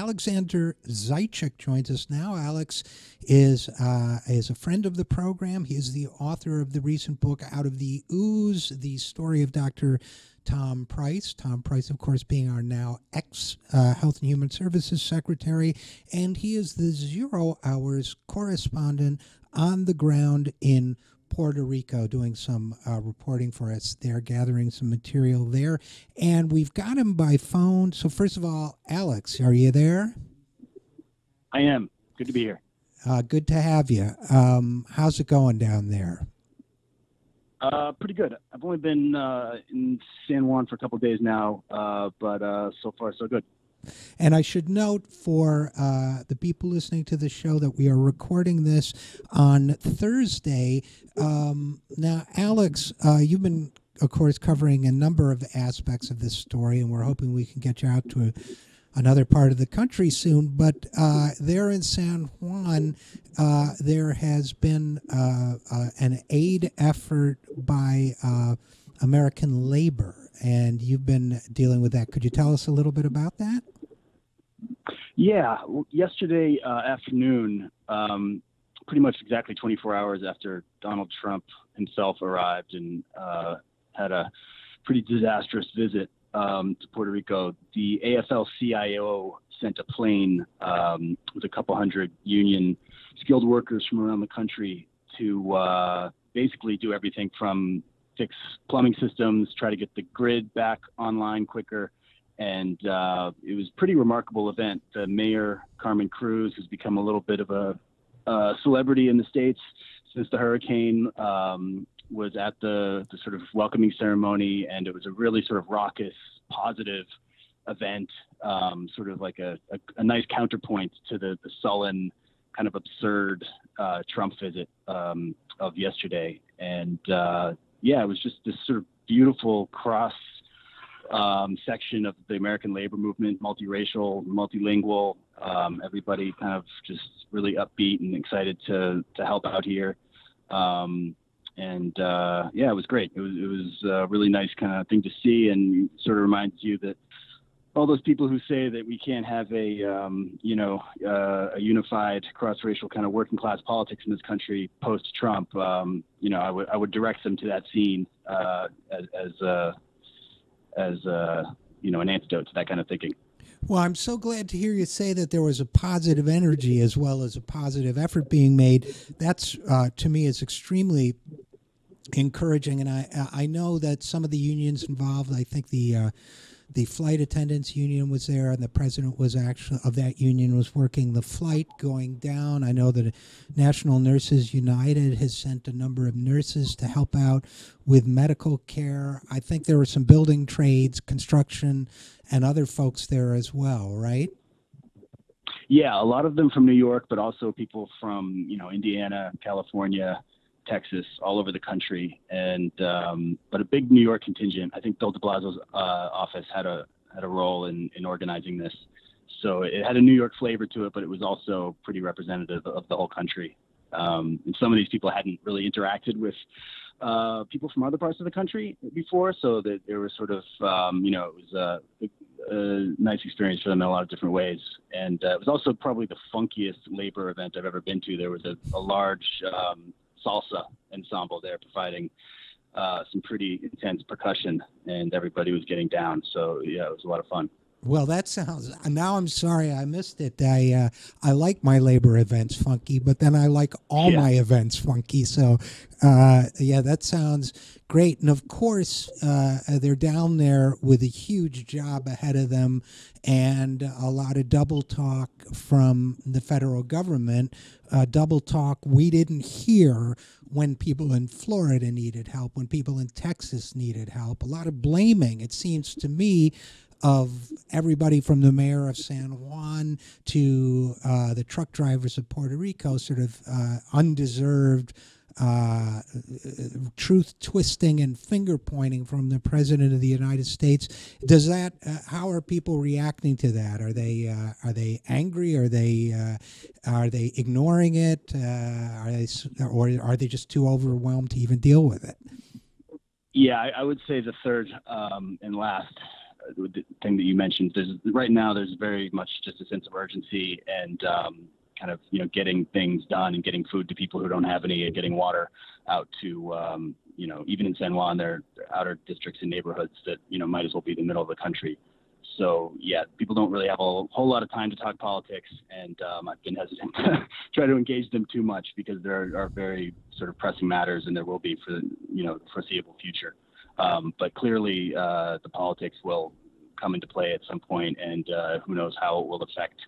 Alexander Zaitchik joins us now. Alex is a friend of the program. He is the author of the recent book, Out of the Ooze, the story of Dr. Tom Price. Tom Price, of course, being our now ex-Health and Human Services Secretary, and he is the 0 Hours correspondent on the ground in Puerto Rico, doing some reporting for us there, gathering some material there. And we've got him by phone. So first of all, Alex, are you there? I am. Good to be here. Good to have you. How's it going down there? Pretty good. I've only been in San Juan for a couple of days now, but so far so good. And I should note for the people listening to the show that we are recording this on Thursday. Now, Alex, you've been, of course, covering a number of aspects of this story, and we're hoping we can get you out to another part of the country soon. But there in San Juan, there has been an aid effort by American Labor, and you've been dealing with that. Could you tell us a little bit about that? Yeah. Well, yesterday afternoon, pretty much exactly 24 hours after Donald Trump himself arrived and had a pretty disastrous visit to Puerto Rico, the AFL-CIO sent a plane with a couple hundred union skilled workers from around the country to basically do everything from fix plumbing systems, try to get the grid back online quicker. And it was a pretty remarkable event. The mayor, Carmen Cruz, has become a little bit of a celebrity in the States since the hurricane, was at the sort of welcoming ceremony. And it was a really sort of raucous, positive event, sort of like a nice counterpoint to the sullen, kind of absurd Trump visit of yesterday. And yeah, it was just this sort of beautiful cross section of the American labor movement, multiracial, multilingual, everybody kind of just really upbeat and excited to help out here. And yeah, it was great. It was a really nice kind of thing to see, and sort of reminds you that all those people who say that we can't have a unified cross-racial kind of working class politics in this country post-Trump, I would direct them to that scene as an antidote to that kind of thinking. Well, I'm so glad to hear you say that there was a positive energy as well as a positive effort being made. That's, to me, is extremely encouraging. And I know that some of the unions involved, I think the flight attendants union was there, and the president was actually of that union was working the flight going down. I know that National Nurses United has sent a number of nurses to help out with medical care. I think there were some building trades, construction, and other folks there as well, right? Yeah, a lot of them from New York, but also people from, Indiana, California, Texas, all over the country, and but a big New York contingent. I think Bill de Blasio's office had a role in organizing this, so it had a New York flavor to it, but it was also pretty representative of the whole country. And some of these people hadn't really interacted with people from other parts of the country before, so that there was sort of it was a nice experience for them in a lot of different ways. And it was also probably the funkiest labor event I've ever been to. There was a large salsa ensemble there providing some pretty intense percussion, and everybody was getting down. So yeah, it was a lot of fun. Well, that sounds. Now I'm sorry I missed it. I like my labor events funky, but then I like all my events funky. So yeah, that sounds great. And of course, they're down there with a huge job ahead of them, and a lot of double talk from the federal government. Double talk we didn't hear when people in Florida needed help, when people in Texas needed help. A lot of blaming, it seems to me, of everybody from the mayor of San Juan to the truck drivers of Puerto Rico, sort of undeserved truth twisting and finger pointing from the president of the United States. Does that? How are people reacting to that? Are they angry? Are they ignoring it? Or are they just too overwhelmed to even deal with it? Yeah, I would say the third and last the thing that you mentioned, right now there's very much just a sense of urgency and kind of getting things done and getting food to people who don't have any and getting water out to even in San Juan, there are outer districts and neighborhoods that might as well be the middle of the country. So yeah, people don't really have a whole lot of time to talk politics, and I've been hesitant to try to engage them too much because there are very sort of pressing matters, and there will be for the foreseeable future. But clearly, the politics will come into play at some point, and who knows how it will affect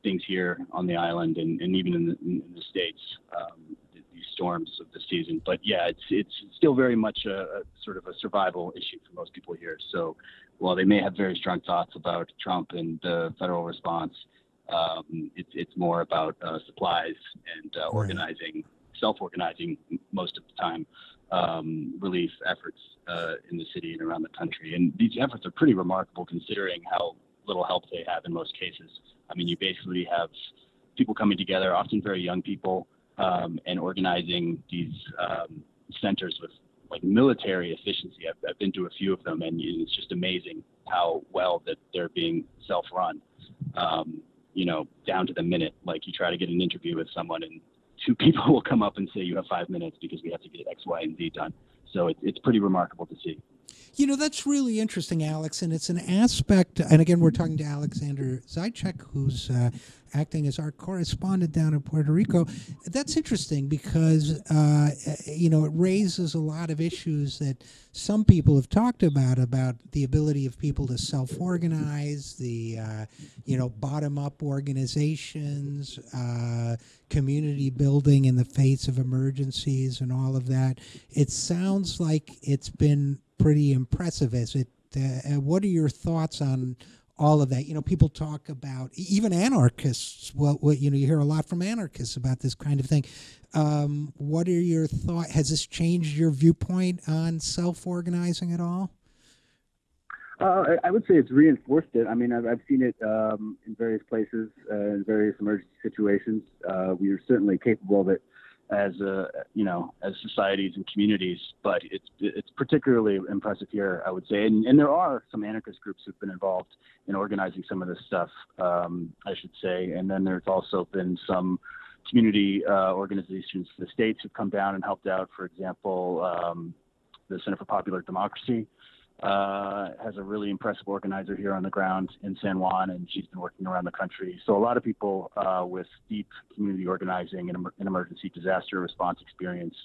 things here on the island and even in the States, these storms of the season. But yeah, it's still very much a sort of a survival issue for most people here. So while they may have very strong thoughts about Trump and the federal response, it's more about supplies and organizing, self-organizing most of the time, relief efforts in the city and around the country. And these efforts are pretty remarkable considering how little help they have in most cases. I mean, you basically have people coming together, often very young people, and organizing these centers with like military efficiency. I've been to a few of them, and it's just amazing how well that they're being self-run, down to the minute. Like you try to get an interview with someone and 2 people will come up and say you have 5 minutes because we have to get X, Y, and Z done. So it's pretty remarkable to see. That's really interesting, Alex, and it's an aspect, and again, we're talking to Alexander Zaitchik, who's acting as our correspondent down in Puerto Rico. That's interesting because, it raises a lot of issues that some people have talked about the ability of people to self-organize, the, bottom-up organizations, community building in the face of emergencies and all of that. It sounds like it's been pretty impressive. What are your thoughts on all of that? People talk about, even anarchists, you hear a lot from anarchists about this kind of thing. What are your thoughts? Has this changed your viewpoint on self-organizing at all? I would say it's reinforced it. I mean, I've seen it in various places, in various emergency situations. We are certainly capable of it as as societies and communities, but it's particularly impressive here, I would say. And there are some anarchist groups who've been involved in organizing some of this stuff, I should say. And then there's also been some community organizations. The states have come down and helped out. For example, the Center for Popular Democracy has a really impressive organizer here on the ground in San Juan, and she's been working around the country. So a lot of people with deep community organizing and emergency disaster response experience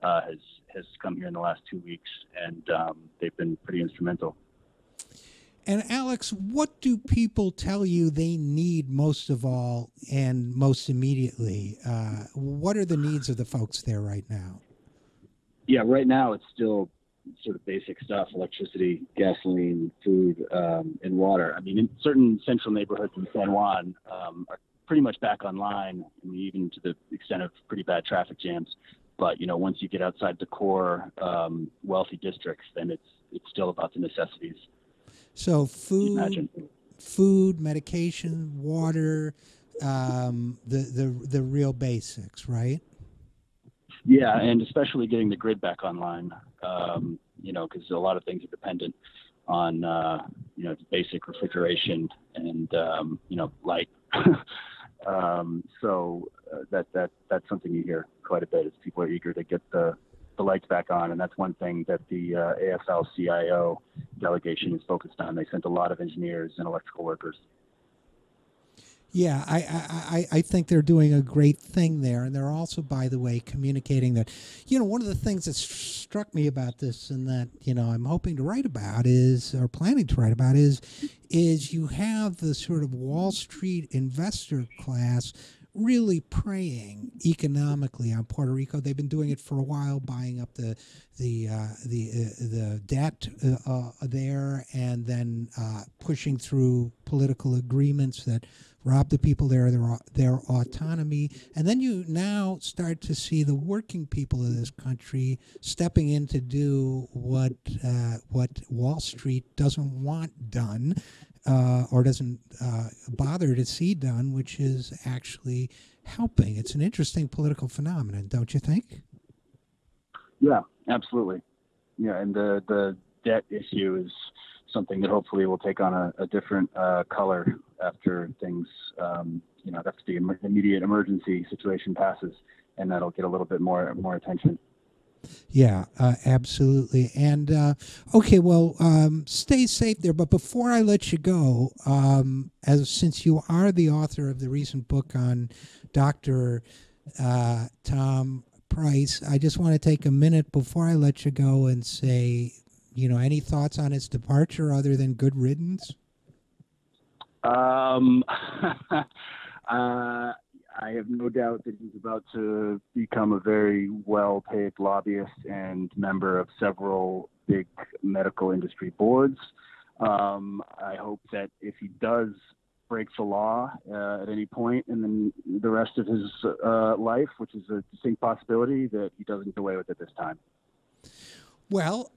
has come here in the last 2 weeks, and they've been pretty instrumental. And Alex, what do people tell you they need most of all and most immediately? What are the needs of the folks there right now? Yeah, right now it's still sort of basic stuff: electricity, gasoline, food, and water. I mean, in certain central neighborhoods in San Juan are pretty much back online, even to the extent of pretty bad traffic jams. But once you get outside the core wealthy districts, then it's still about the necessities. So food, medication, water, the real basics, right? Yeah, and especially getting the grid back online, because a lot of things are dependent on, basic refrigeration and, light. So that's something you hear quite a bit, is people are eager to get the lights back on. And that's one thing that the AFL-CIO delegation is focused on. They sent a lot of engineers and electrical workers. Yeah, I think they're doing a great thing there. And they're also, by the way, communicating that, one of the things that struck me about this and that, I'm hoping to write about or planning to write about is you have the sort of Wall Street investor class really preying economically on Puerto Rico. They've been doing it for a while, buying up the debt there, and then pushing through political agreements that rob the people there their autonomy. And then you now start to see the working people of this country stepping in to do what Wall Street doesn't want done, or doesn't bother to see done, which is actually helping. It's an interesting political phenomenon, don't you think? Yeah, absolutely. Yeah, and the debt issue is something that hopefully will take on a different color after things, after the immediate emergency situation passes, and that'll get a little bit more attention. Yeah, absolutely. And okay, well, stay safe there. But before I let you go, since you are the author of the recent book on Dr. Tom Price, I just want to take a minute before I let you go and say, any thoughts on his departure other than good riddance? I have no doubt that he's about to become a very well-paid lobbyist and member of several big medical industry boards. I hope that if he does break the law at any point in the rest of his life, which is a distinct possibility, that he doesn't get away with it this time. Well,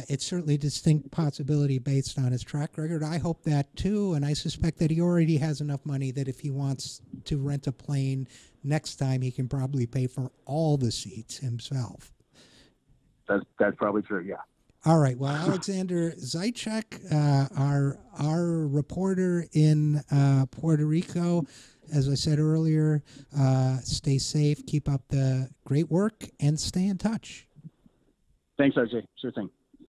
it's certainly a distinct possibility based on his track record. I hope that too, and I suspect that he already has enough money that if he wants to rent a plane next time, he can probably pay for all the seats himself. That's probably true, yeah. All right. Well, Alexander Zaitchik, our reporter in Puerto Rico, as I said earlier, stay safe, keep up the great work, and stay in touch. Thanks, RJ. Sure thing.